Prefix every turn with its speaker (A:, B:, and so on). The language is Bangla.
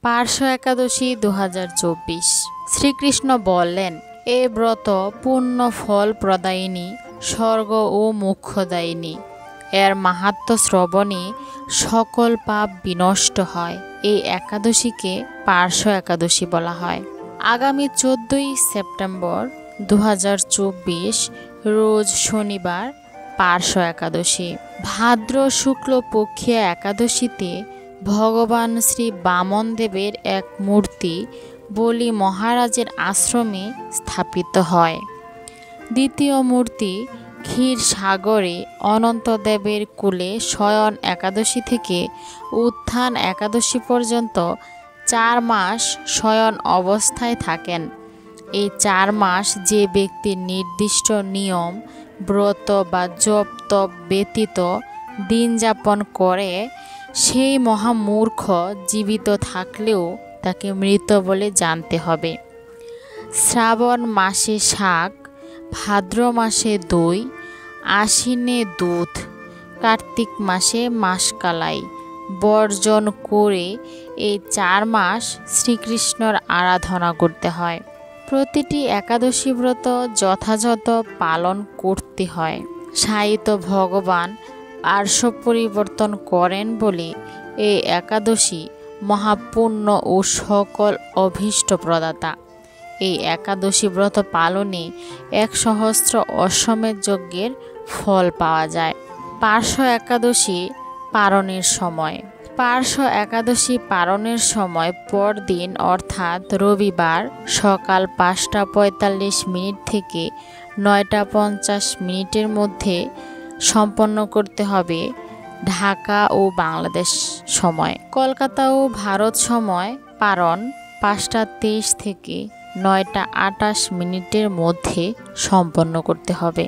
A: পার্শ্ব একাদশী 2024। শ্রীকৃষ্ণ বললেন, এ ব্রত পূর্ণ ফল প্রদায়িনী, স্বর্গ ও মোক্ষদায়িনী। এর মাহাত্ম্য শ্রবণে সকল পাপ বিনষ্ট হয়। এই একাদশীকে পার্শ্ব একাদশী বলা হয়। আগামী 14ই সেপ্টেম্বর 2024 রোজ শনিবার পার্শ্ব একাদশী। ভাদ্র শুক্ল পক্ষীয় একাদশীতে ভগবান শ্রী বামন দেবের এক মূর্তি বলি মহারাজের আশ্রমে স্থাপিত হয়। দ্বিতীয় মূর্তি ক্ষীরসাগরে অনন্তদেবের কুলে শয়ন একাদশী থেকে উত্থান একাদশী পর্যন্ত 4 মাস শয়ন অবস্থায় থাকেন। এই 4 মাস যে ব্যক্তি নির্দিষ্ট নিয়ম, ব্রত বা জপ তপ ব্যতীত দিন যাপন করে, সেই মহামূর্খ জীবিত থাকলেও তাকে মৃত বলে জানতে হবে। শ্রাবণ মাসে শাক, ভাদ্র মাসে দই, আশ্বিনে দুধ, কার্তিক মাসে মাসকালাই বর্জন করে এই 4 মাস শ্রীকৃষ্ণর আরাধনা করতে হয়। প্রতিটি একাদশী ব্রত যথাযথ পালন করতে হয়। সাহিত্য ভগবান পার্শ্ব পরিবর্তন করেন বলে এই একাদশী মহাপুণ্য ও সকল অভীষ্ট প্রদাতা। এই একাদশী ব্রত পালনে 100 অশ্বমেধ যজ্ঞের ফল পাওয়া যায়। পার্শ্ব একাদশী পালনের সময়। পার্শ্ব একাদশী পালনের সময় পরদিন অর্থাৎ রবিবার সকাল 5টা 45 থেকে 9টা 50 মধ্যে সম্পন্ন করতে হবে ঢাকা ও বাংলাদেশ সময়। কলকাতা ও ভারত সময় পারণ 5টা 23 থেকে 9টা 28 মধ্যে সম্পন্ন করতে হবে।